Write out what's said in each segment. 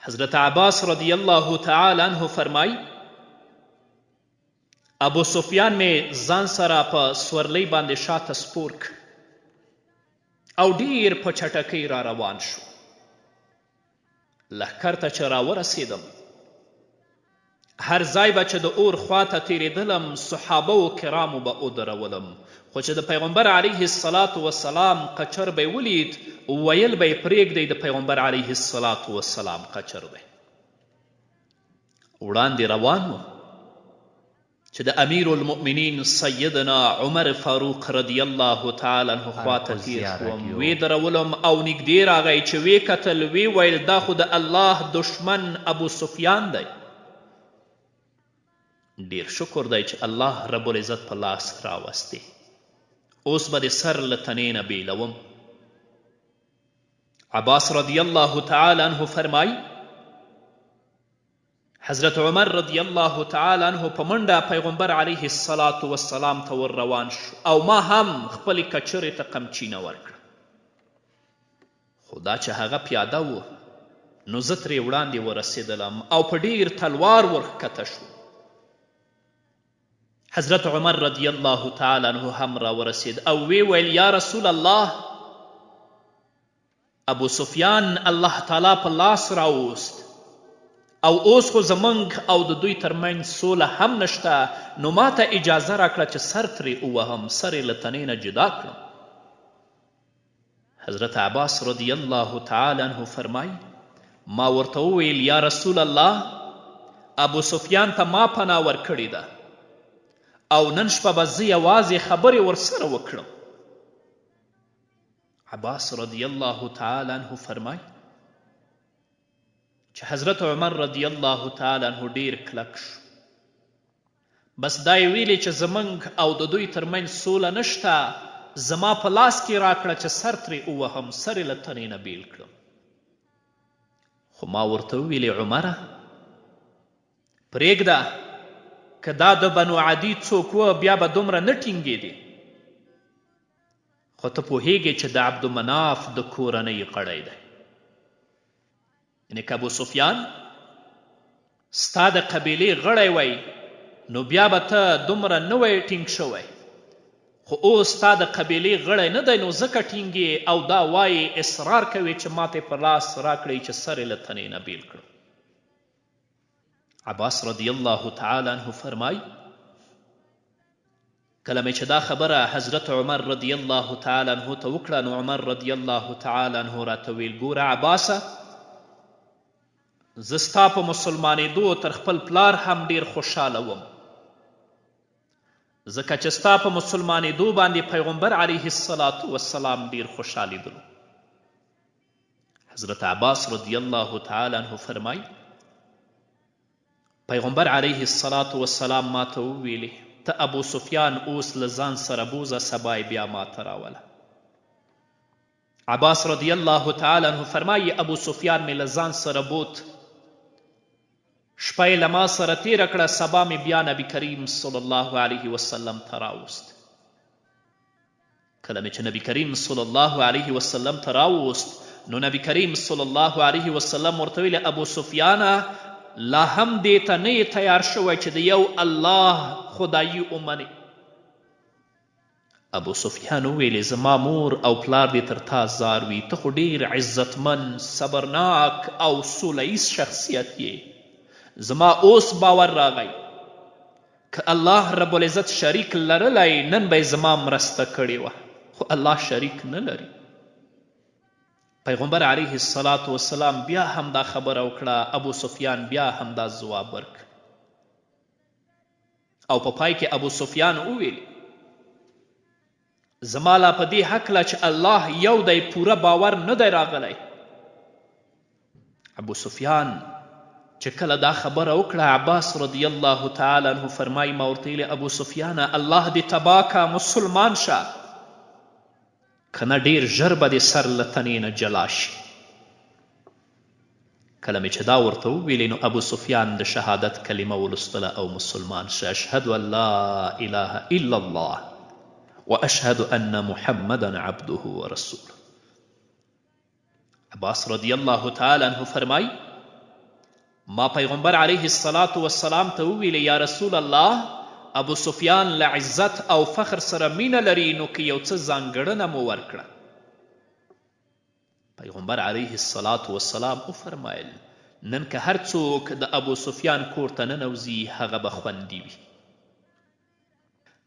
حضرت عباس رضی الله تعالی عنه فرمای ابو سفیان می ځان سره په سورلۍ باندې شاته سپور ک او ډیر په چټکۍ را روان شو. لښکر ته چې راورسېدم هر ځای به چې د اور خواته تیریدلم صحابه و کرامو به ودرولم، خو چې د پیغمبر علیه الصلاة وسلام قچر به یې ولید ویل به یې پرېږدئ د پیغمبر علیه الصلاة وسلام قچر دی. وړاندې روان و چې د امیر المؤمنین سیدنا عمر فاروق رضی الله تعالی عنه خواته تیر شوم، وی درولم او نږدې راغی چې وی کتل وی ویل دا خو د الله دشمن ابو سفیان دی. ډیر شکر دی چې الله رب العزت په لاس راوستی، اوس به د سر له تنې نه بیلوم. عباس رضی الله تعالی عنه فرمای حضرت عمر رضی الله تعالی عنه په منډه پیغمبر علیه الصلاة والسلام ته ور روان شو او ما هم خپلې کچرې ته قمچینه ورکړه. خو دا چې هغه پیاده و نو زه ترې وړاندې ورسېدلم او په ډیر تلوار ورښکته شو. حضرت عمر رضی الله تعالی عنه هم را ورسید او وی ویل یا رسول الله ابو سفیان الله تعالی په لاس راوست او اوس خو زمونږ او د دوی ترمنځ سوله هم نشته، نو ما ته اجازه راکړه چې سر ترې ووهم، سر یې له تنې نه جدا کړم. حضرت عباس رضی الله تعالی عنه فرمای ما ورته وویل یا رسول الله ابو سفیان ته ما پناه ورکړې ده او نن شپه به زه یوازې خبرې ورسره وکړم. عباس رضی الله تعالی عنه فرمای چې حضرت عمر رضی الله تعالی عنه ډیر کلک شو، بس دا یې ویلې چې زمونږ او د دوی ترمنځ سوله نشته، زما په لاس کې راکړه چې سر ترې ووهم، سر یې له تنې نه بیل کړم. خو ما ورته وویلې عمره پرېږده، که دا د بنو عدي څوک و بیا به دومره نه ټینګېدې، خو ته پوهیږې چې د عبدالمناف د کورنۍ غړی دی، یعنې که ابو سفیان ستا د قبیلې غړی وی نو بیا به ته دومره نه وی ټینګ شوی، خو اوس ستا د قبیلې غړی نه دی نو ځکه ټینګې او دا وایې اصرار کوي چې ماته په لاس راکړئ چې سر یې له تنې نه بیل کړم. عباس رضی الله تعالی عنه فرمای کله مې چې دا خبره حضرت عمر رضی الله تعالی عنه ته وکړه نو عمر رضی الله تعالی عنه راته ویل ګوره عباسه زه ستا په مسلمانېدو تر خپل پلار هم ډیر خوشحاله وم، ځکه چې ستا په مسلمانېدو باندې پیغمبر علیه الصلاة والسلام ډیر خوشحالیدلو. حضرت عباس رضی الله تعالی عنه فرمای پیغمبر علیه الصلاة والسلام ما ته وویلې ته ابو سفیان اوس له ځان سره بوزه، سبا یې بیا ما ته راوله. عباس رضی الله تعالی عنه فرمایي ابو سفیان مې له ځان سره بوت، شپه یې له ما سره تیره کړه، سبا مې بیا نبي کریم صلی الله علیه وسلم ته راوست. کله مې چې نبي کریم صلی الله علیه وسلم ته راوست نو نبي کریم صلی الله علیه وسلم ورته ویل ابو سفیانه لا هم دې ته نه یې تیار شوی چې د یو الله خدایي ومنې. ابو سفیان وویلې زما مور او پلار دې تر تا زار وي، ته خو ډیر عزتمن صبرناک او سوله ییز شخصیت یې، زما اوس باور راغی که الله رب العزت شریک لرلی نن به زما مرسته کړې وه، خو الله شریک نه لري. پیغمبر علیه الصلاة والسلام بیا هم دا خبره وکړه، ابو سفیان بیا هم دا ځواب ورکړ او په پای کې ابو سفیان وویل زما لا په دې هکله چې الله یو دی پوره باور نه دی راغلی. ابو سفیان چې کله دا خبره وکړه عباس رضی الله تعالی عنه فرمایي ما ورته ویلې ابو سفیانه الله دې تباه که مسلمان شه، که نه ډېر ژر به دې سر له تنې نه جلا شي. کله مې چې دا ورته وویلې نو ابو سفیان د شهادت کلمه ولوستله او مسلمان شه. اشهد ان لا اله الا الله واشهد ان محمدا عبده ورسوله. عباس رضی الله تعالی عنه فرمای ما پیغمبر علیه الصلاة والسلام ته وویلې یا رسول الله ابو سفیان له عزت او فخر سره مینه لري نو که یو څه ځانګړنه مو ورکړه. پیغمبر علیه الصلاة والسلام وفرمایل نن که هر څوک د ابو سفیان کور ته ننوځي هغه به خوندي وي.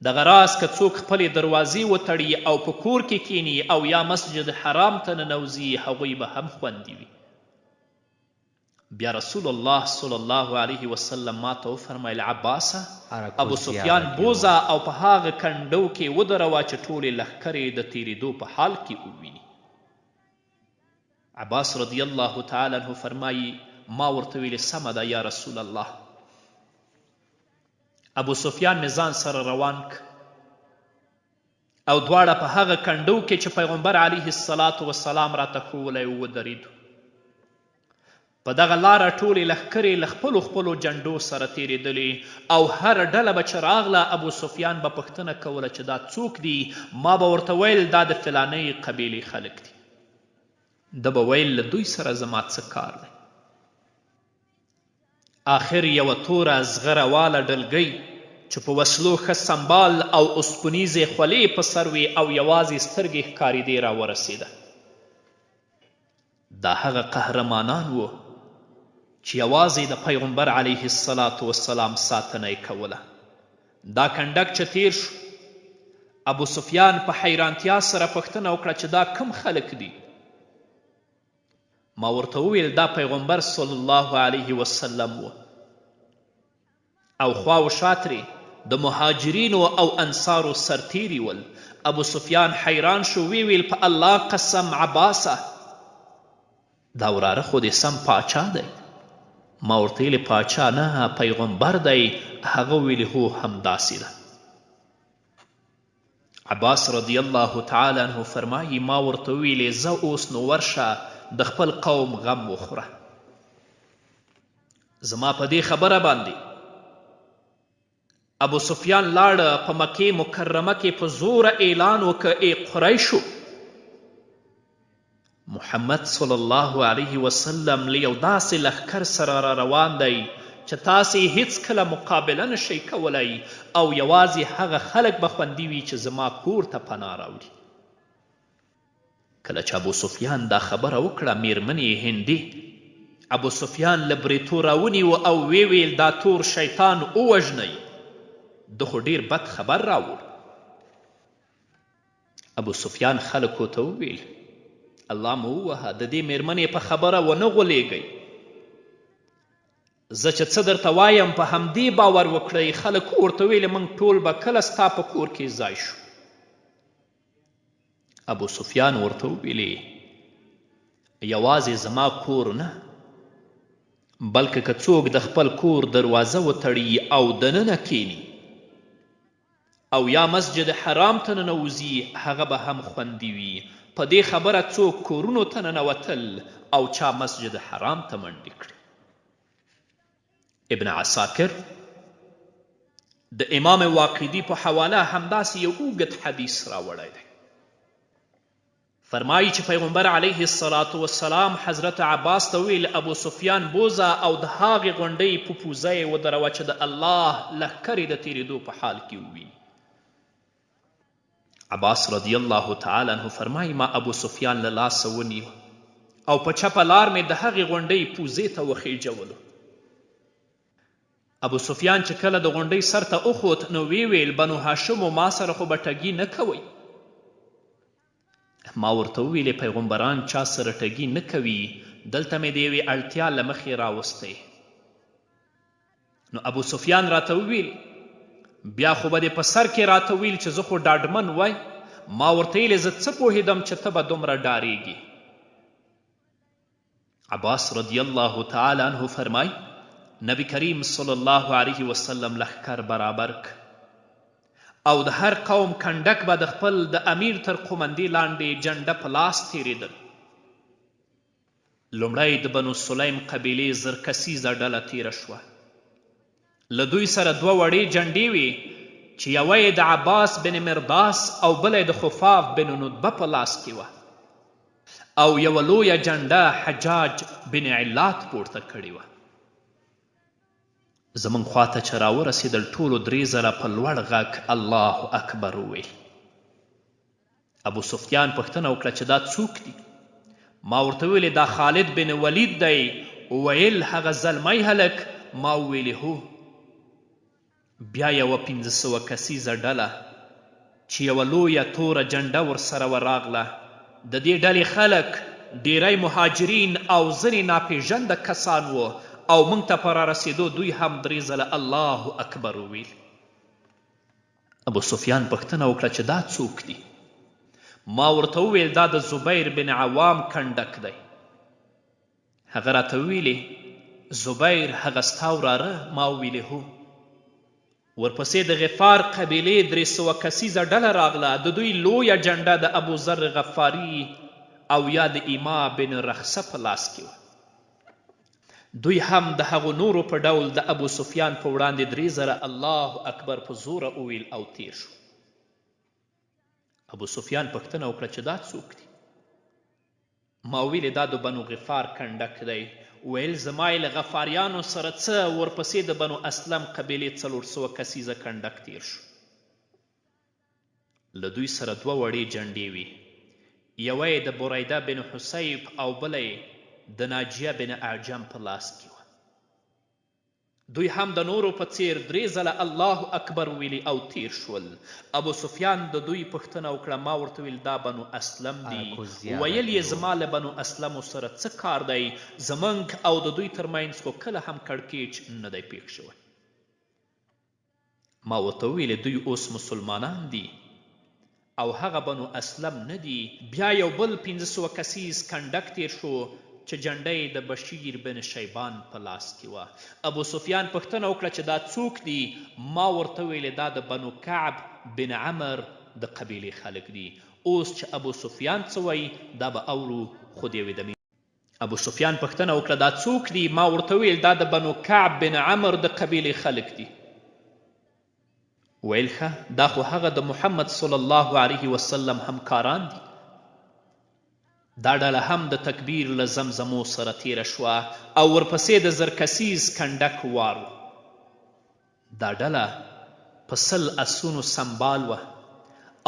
دغه راز که څوک خپلې دروازې وتړي او په کور کې کینی او یا مسجد حرام ته ننوځي هغوی به هم خوندي وي. بیا رسول الله صلی الله علیه وسلم ما ته وفرمیل عباسه ابو سفیان بوزه او په هغه کنډو کې ودروه چې ټولې لښکرې د تیریدو په حال کې وویني. عباس رضی الله تعالی عنه فرمایي ما ورته ویلې سمه ده یا رسول الله. ابو سفیان مې ځان سره روان ک او دواړه په هغه کنډو کې چې پیغمبر علیه الصلاة والسلام راته ښوولی ودرېدو. په دغه لاره ټولې لښکرې له خپلو خپلو جنډو سره تیریدلې او هر ډله به چې راغله ابو سفیان به پوښتنه کوله چې دا څوک دي. ما به ورته ویل دا د فلانۍ قبیلې خلک دي. ده به ویل له دوی سره زما څه کار دی. آخر یوه توره زغره واله ډلګۍ چې په وسلو ښه سنبال او اوسپنیزې خولې په سر وې او یوازې سترګې ښکارېدې راورسېده. دا هغه قهرمانان وو چې یوازې د پیغمبر علیه الصلاة والسلام ساتنه یې کوله. دا کنډک چې تیر شو ابو سفیان په حیرانتیا سره پوښتنه وکړه چې دا کم خلک دي. ما ورته وویل دا پیغمبر صلی الله علیه وسلم و او خوا و شاترې د مهاجرینو او انصارو سرتیري ول. ابو سفیان حیران شو وی ویل په الله قسم عباسه دا وراره خو دې سم پاچا دی. ما ورته ویلې پاچا نه پیغمبر دی. هغه ویلې هو همداسې ده. عباس رضی الله تعالی عنه فرمایي ما ورته ویلې زه اوس نو ورشه د خپل قوم غم وخوره. زما په دې خبره باندې ابو سفیان لاړه په مکې مکرمه کې په زوره اعلان وکړه ای قریشو محمد صلی الله علیه وسلم له یو داسې لښکر سره را روان دی چې تاسې هیڅکله مقابله نشئ کولی او یوازې هغه خلک به خوندي وي چې زما کور ته پناه راوړي. کله چې ابو سفیان دا خبره وکړه میرمنې هندي ابو سفیان له بریتو راونیو او وی ویل دا تور شیطان ووژنئ. ده خو ډیر بد خبر راوړ. ابو سفیان خلکو ته وویل الله مو ووهه د دې میرمنې په خبره ونه غولېږئ. زه چې څه درته وایم په همدې باور وکړئ. خلکو ورته ویلې موږ ټول به کله ستا په کور کې ځای شو. ابو سفیان ورته وویلې یوازې زما کور نه بلکې که څوک د خپل کور دروازه وتړي او دننه کینی او یا مسجد حرام ته ننوځي هغه به هم خوندي وي. په دې خبره څوک کورونو ته ننوتل او چا مسجد حرام ته منډې کړې. ابن عساکر د امام واقدي په حواله همداسې یو اوږد حدیث راوړی دی. فرمایي چې پیغمبر علیه الصلاة والسلام حضرت عباس ته ویل ابو سفیان بوزه او د هغې غونډۍ په پوزه یې ودروه چې د الله لښکرې د تیریدو په حال کې وویني. عباس رضی الله تعالی عنه فرمایي ما ابو سفیان له لاسه ونیو او په چپه لار مې د هغې غونډۍ پوزې ته وخیجولو. ابو سفیان چې کله د غونډۍ سر ته وخوت نو وی ویل بنو هاشمو ما سره خو به ټګي نه کوئ. ما ورته وویلې پیغمبران چا سره ټګي نه کوي. دلته مې د یوې اړتیا له مخې راوستی. نو ابو سفیان راته وویل بیا خو به دې په سر کې راته ویل چې زه خو ډاډمن وای. ما ورته ویلې زه څه پوهېدم چې ته به دومره ډارېږي. عباس رضی الله تعالی عنه فرمای نبی کریم صلی الله علیه وسلم لښکر برابر ک او د هر قوم کنډک به د خپل د امیر تر قومندې لاندې جنډه په لاس تیریدل. لومړی د بنو سلیم قبیلې زرکسیزه ډله تیره شوه. له دوی سره دوه وړې جنډې وې چې یوه یې د عباس بن مرداس او بله یې د خفاف بن ندبه په لاس کې وه او یوه لویه جنډه حجاج بن علات پورته کړې وه. زموږ خواته چې راورسېدل ټولو 3 ځله په لوړ غږ الله اکبر وویل. ابو سفیان پوښتنه وکړه چې دا څوک دي؟ ما ورته ویلې دا خالد بن ولید دی. ویل هغه زلمی هلک؟ ما وویلې هو. بیا یوه 500 کسیزه ډله چې یوه لویه توره جنډه ورسره وراغله. د دې ډلې خلک ډیری مهاجرین او ځینې ناپېژنده کسان وو او موږ ته په رارسېدو دوی هم 3 ځله الله اکبر وویل. ابو سفیان پوښتنه وکړه چې دا څوک دي؟ ما ورته وویل دا د زبیر بن عوام کنډک دی. هغه راته وویلې زبیر هغه ستا وراره؟ ما وویلې هو. ورپسې د غفار قبیلې 300 کسیزه ډله راغله. د دوی لویه جنډه د ابو ذر غفاري او یا د ایما بن رخصه په لاس کې وه. دوی هم د هغو نورو په ډول د ابو سفیان په وړاندې 3 ځله الله اکبر په زوره وویل او تیر شو. ابو سفیان پوښتنه وکړه چې دا څوک دي؟ ما ویلې دا د بنو غفار کنډک دی. ویل زما یې له غفاریانو سره څه؟ ورپسې د بنو اسلم قبیلې 400 کسیزه کنډک تیر شو. له دوی سره 2 وړې جنډې وې. یوه یې د بریده بن حسیب او بله یې د ناجیه بن اعجم په لاس کې وه. دوی هم د نورو په څیر 3 ځله الله اکبر ویلي او تیر شول. ابو سفیان د دوی پوښتنه وکړه. ما ورته ویل دا بنو اسلم دي. ویل یې زما له بنو اسلمو سره څه کار دی؟ زموږ او د دوی ترمنځ خو کله هم کړکېچ نه دی پېښ شوی. ما ورته ویلې دوی اوس مسلمانان دي او هغه بنو اسلم نه دي. بیا یو بل 500 کسیز کنډک تیر شو چې جنډه یې د بشیر بن شیبان په لاس کې وه. ابو سفیان پوښتنه وکړه چې دا څوک دي؟ ما ورته ویلې دا د بنو کعب بن عمر د قبیلې خلک دي. اوس چې ابو سفیان څه وایي دا به اورو، خو د یوې دمې. ابو سفیان پوښتنه وکړه دا څوک دي؟ ما ورته ویل دا د بنو کعب بن عمر د قبیلې خلک دي. ویل ښه دا خو هغه د محمد صلی الله علیه وسلم همکاران دي. دا ډله هم د تکبیر له زمزمو سره تیره شوه او ورپسې د 1000 کسیز کنډک وار و. دا ډله په 100 اسونو سمبال وه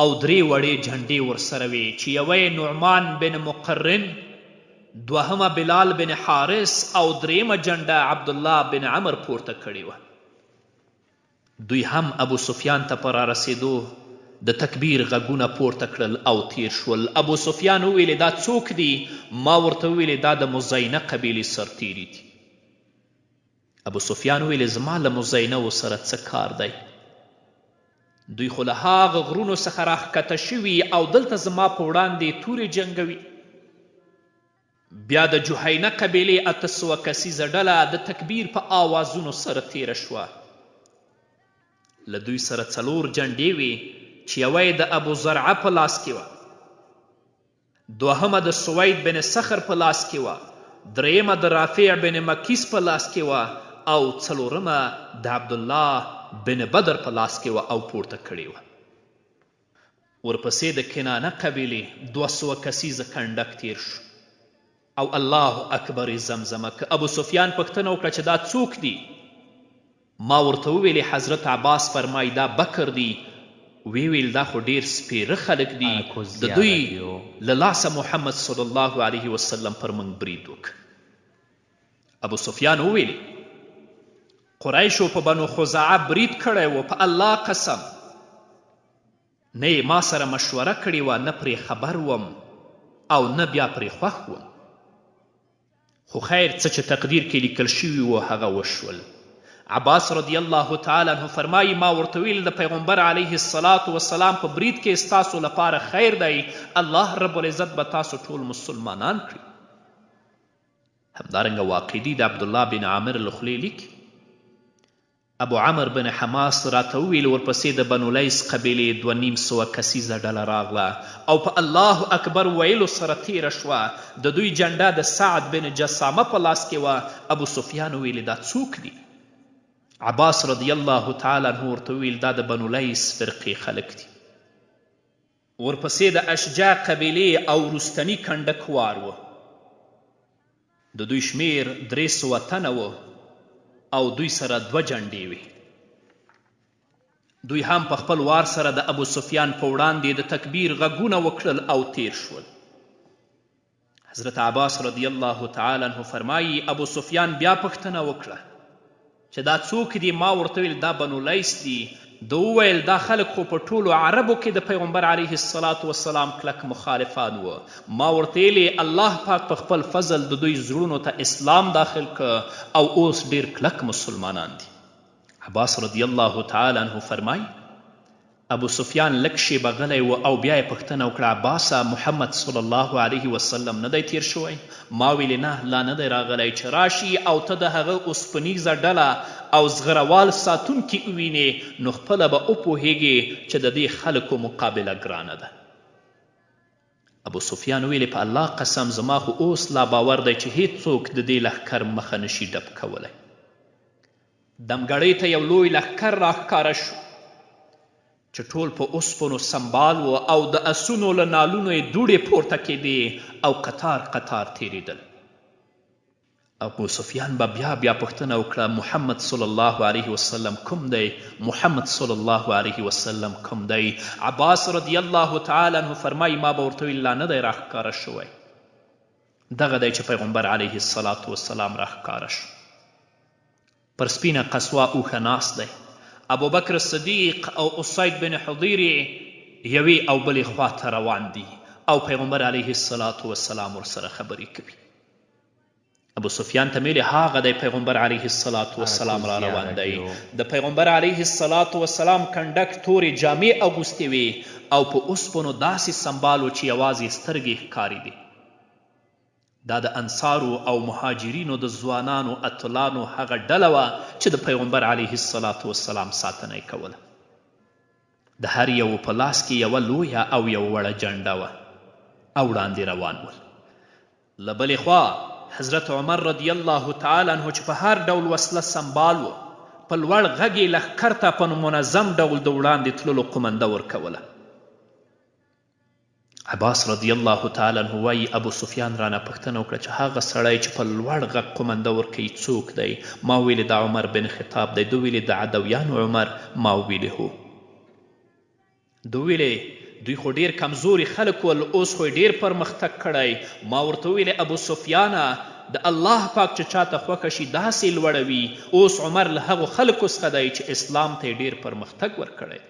او 3 وړې جنډې ورسره وې چې یوه یې نعمان بن مقرن، دوهمه بلال بن حارس او 3مه جنډه عبدالله بن عمر پورته کړې وه. دوی هم ابو سفیان ته په رارسېدو د تکبیر غږونه پورته کړل او تیر شول. ابو سفیان وویلې دا څوک دي؟ ما ورته وویلې دا د مزینه قبیلې سرتیري دي. ابو سفیان وویلې زما له مزینه سره څه کار دی؟ دوی خو له هغه غرونو څخه راښکته شوي او دلته زما په وړاندې تورې جنګوي. بیا د جهینه قبیلې 800 کسیزه ډله د تکبیر په آوازونو سره تیره شوه. له دوی سره 4 جنډې وې چې یوه یې د ابو زرعه په لاس کې وه، دوهمه د سوید بن صخر په لاس کې وه، 3مه د رافع بن مکیس په لاس کې وه او 4مه د عبدالله بن بدر په لاس کې وه او پورته کړې وه. ورپسې د کنانه قبیلې 200 کسیزه کنډک تیر شو او الله اکبر یې زمزمه که. ابو سفیان پوښتنه وکړه چې دا څوک دي؟ ما ورته وویلې حضرت عباس فرمایي دا بکر دی. وی ویل دا خو ډیر سپیره خلک دي، د دوی له لاسه محمد صلی الله علیه وسلم پر موږ برید وکړ. ابو سفیان وویل قریشو په بنو خزاعه برید کړی و، په الله قسم نه یې ما سره مشوره کړې وه، نه پرې خبر وم او نه بیا پرې خوښ وم. خو خیر څه چې تقدیر کې لیکل شوي و هغه وشول. عباس رضی الله تعالی عنه فرمایي ما ورته ویل د پیغمبر علیه الصلاة والسلام په برید کې ستاسو لپاره خیر دی، الله رب العزت به تاسو ټول مسلمانان کړي. همدارنګه واقدي د عبدالله بن عامر له خولې لیکي. ابو عمر بن حماس راته وویل ورپسې د بنو لیس قبیلې 250 کسیزه ډله راغله او په الله اکبر ویلو سره تیره شوه. د دوی جنډه د سعد بن جسامه په لاس کې وه. ابو سفیان ویلې دا څوک دي؟ عباس رضی الله تعالی عنه ورته ویل دا د بنو لیس فرقې خلک دي. ورپسې د اشجاع قبیلې او رستني کنډک وار و. د دوی شمیر 300 تنه و او دوی سره 2 جنډې وې. دوی هم په خپل وار سره د ابو سفیان په وړاندې د تکبیر غږونه وکړل او تیر شول. حضرت عباس رضی الله تعالی عنه فرمایي ابو سفیان بیا پوښتنه وکړه چې دا څوک دي؟ ما ورته ویل دا بنو لیث دي. ده وویل دا خلک خو په ټولو عربو کې د پیغمبر علیه الصلاة والسلام کلک مخالفان وه. ما ورته ویلې الله پاک په خپل فضل د دوی زړونو ته اسلام داخل که او اوس ډیر کلک مسلمانان دي. عباس رضی الله تعالی عنه فرمای ابو سفیان لږ شیبه غلی و او بیا یې پوښتنه وکړه عباسه محمد صلی الله علیه وسلم نه دی تیر شوی؟ ما ویلې نه لا نه دی راغلی چې راشي او ته د هغه اوسپنیزه ډله او زغروال ساتونکي ووینې نو خپله به وپوهیږې چې د دې خلکو مقابله ګرانه ده. ابو سفیان ویلې په الله قسم زما خو اوس لا باور دی چې هیڅوک د دې لښکر مخه نشي ډب کولی. دمګړۍ ته یو لوی لښکر راښکاره شو چې ټول په اوسپنو سمبال و او د اسونو له نالونو یې دوړې پورته کېدې او قطار قطار تېرېدل. ابو سفیان به بیا پوښتنه وکړه محمد صلی الله علیه وسلم کوم دی؟ محمد صلی الله علیه وسلم کوم دی؟ عباس رضی الله تعالی عنه فرمایي ما به ورته ویل لا نه دی راښکاره شوی. دغه دی چې پیغمبر علیه الصلاة والسلام راښکاره شو. پر سپینه قصوه اوښه ناست دی. ابو بکر صدیق او اسید بن حضیر یوې او بلې خوا ته روان دي او پیغمبر علیه الصلاة والسلام ورسره خبرې کوي. ابو سفیان ته میلې هغه دی پیغمبر علیه الصلاة والسلام را روان دی. د پیغمبر علیه الصلاة والسلام کنډک تورې جامې اغوستې وې او په اوسپنو داسې سمبالو چې یوازې سترګې ښکاري دي. دا د انصارو او مهاجرینو د ځوانانو اتلانو هغه ډله وه چې د پیغمبر علیه الصلاة والسلام ساتنه یې کوله. د هر یو په لاس کې یوه لویه او یو وړه جنډه وه او وړاندې روان ول. له بلې خوا حضرت عمر رضی الله تعالی عنه چې په هر ډول وسله سمبال و په لوړ غږ یې لښکر ته په منظم ډول د وړاندې تللو قمنده ورکوله. عباس رضی الله تعالی عنه وایي ابو سفیان رانه پوښتنه وکړه چې هغه سړی چې په لوړ غږ قمنده ورکوي څوک دی؟ ما ویلې دا عمر بن خطاب دی. ده ویلې د عدویانو عمر؟ ما ویلې هو. ده ویلې دوی خو ډیر کمزوري خلک ول اوس خو ډیر پرمختګ کړی. ما ورته ویلې ابو سفیانه د الله پاک چې چاته خوښه شي داسې لوړوي. اوس عمر له هغو خلکو څخه دی چې اسلام ته یې ډیر پرمختګ ورکړی.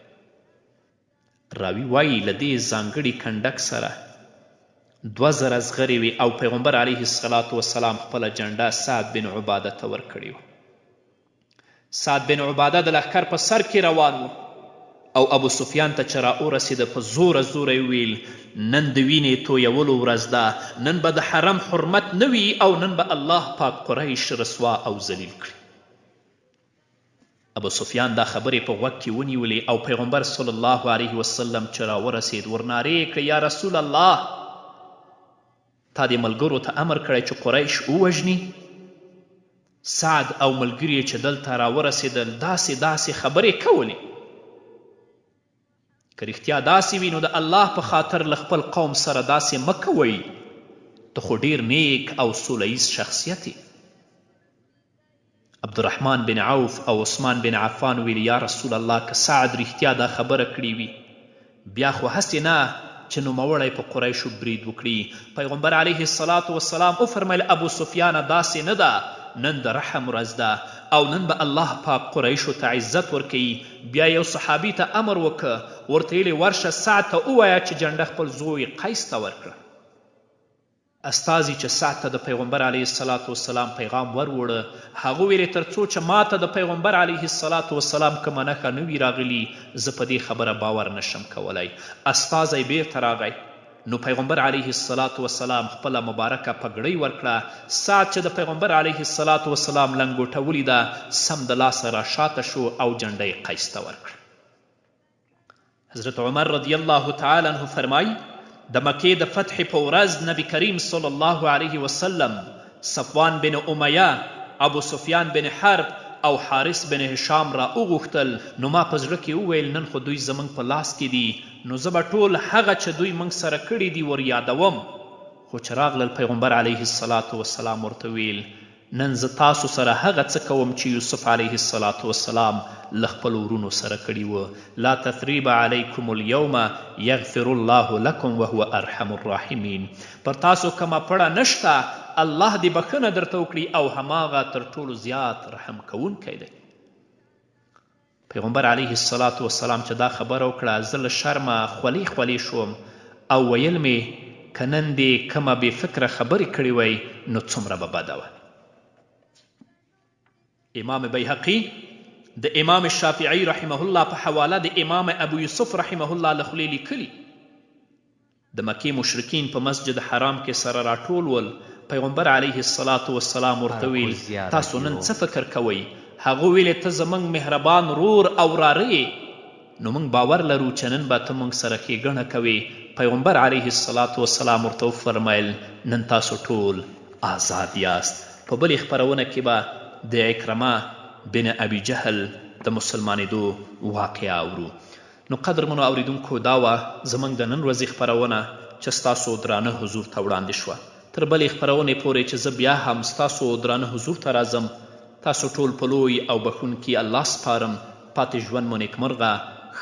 راوی وایي له دې ځانګړي کنډک سره 2000 زغرې وې او پیغمبر علیه الصلاة والسلام خپله جنډه سعد بن عباده ته ورکړې وه. سعد بن عباده د لښکر په سر کې روان و او ابو سفیان ته چې راورسېده په زوره یې ویل نن د وینې تویولو ورځ ده، نن به د حرم حرمت نه وي او نن به الله پاک قریش رسوا او ذلیل کړي. ابو سفیان دا خبرې په غوږ کې ونیولې او پیغمبر صلی الله علیه وسلم چې راورسېد ورنارې یې کړه یا رسول الله تا دې ملګرو ته امر کړی چې قریش ووژني؟ سعد او ملګري چې دلته راورسېدل داسې خبرې کولې. که رښتیا داسې وي نو د الله په خاطر له خپل قوم سره داسې مه کوئ. ته خو ډیر نیک او سوله ییز شخصیت یې. عبدالرحمن بن عوف او عثمان بن عفان ویل یا رسول الله که سعد رښتیا دا خبره کړې وي بیا خو هسې نه چې نوموړی په قریشو برید وکړي. پیغمبر علیه الصلاة والسلام وفرمیل ابو سفیانه داسې نه ده، نن د رحم ورځ ده او نن به الله پاک قریشو ته عزت ورکوي. بیا یو صحابي ته امر وکړه ورته یې ورشه سعد ته ووایه چې جنډه خپل زوی قیس ته ورکړه. استازي چې سعد ته د پیغمبر علیه الصلاة والسلام پیغام وروړه هغه ویلې تر څو چې ما ته د پیغمبر علیه الصلاة والسلام کومه نښه نه وي راغلي زه په دې خبره باور نشم کولی. استازی بیرته راغی نو پیغمبر علیه الصلاة والسلام خپله مبارکه پګړۍ ورکړه. سعد چې د پیغمبر علیه الصلاة والسلام لنګوټه ولیده سم د لاسه راشاته شو او جنډه یې قیس ته ورکړه. حضرت عمر رضی الله تعالی عنه فرمایي د مکې د فتح په ورځ نبی کریم صلی الله علیه وسلم صفوان بن امیه، ابو سفیان بن حرب او حارث بن هشام را وغوښتل. نو ما په زړه کې وویل نن خو دوی زموږ په لاس کې دي نو زه به ټول هغه چې دوی موږ سره کړي دي ور یادوم. خو چې راغلل پیغمبر علیه الصلاة والسلام ورته ویل نن زه تاسو سره هغه څه کوم چې یوسف علیه السلام له خپلو ورونو سره کړي وه. لا تثریب علیکم اليوم یغفر الله لکم وهو ارحم الراحمین. پر تاسو کومه پړه نشته، الله دې بښنه درته وکړي او هماغه تر ټولو زیات رحم کوونکی دی. پیغمبر علیه السلام چې دا خبره وکړه، زه له شرمه خولې خولې شوم او ویل مې که نن دې کومه بې فکره خبرې کړې وی نو څومره به بده وه. امام بیهقي د امام شافعي رحمه الله په حواله د امام ابو یوسف رحمه الله له خولې لیکلي، د مکې مشرکین په مسجد حرام کې سره راټول ول. پیغمبر علیه السلام ورته ویل تاسو نن څه فکر کوئ؟ هغه ویلې ته زموږ مهربان رور او وراره یې، نو موږ باور لرو چې نن به ته موږ سره ښېګڼه کوې. پیغمبر علیه السلام ورته وفرمیل نن تاسو ټول آزاد یاست. په بلې خپرونه کې به د عکرمه بن ابي جهل د مسلمانېدو واقعه اورو. نو قدرمنو اوریدونکو، دا وه زموږ د نن ورځې خپرونه چې ستاسو درانه حضور ته وړاندې شوه. تر بلې خپرونې پورې چې زه بیا هم ستاسو درانه حضور ته راځم، تاسو ټول په لوی او بښونکي الله سپارم. پاتې ژوند مو نیکمرغه،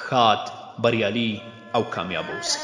ښاد، بریالي او کامیاب اوسئ.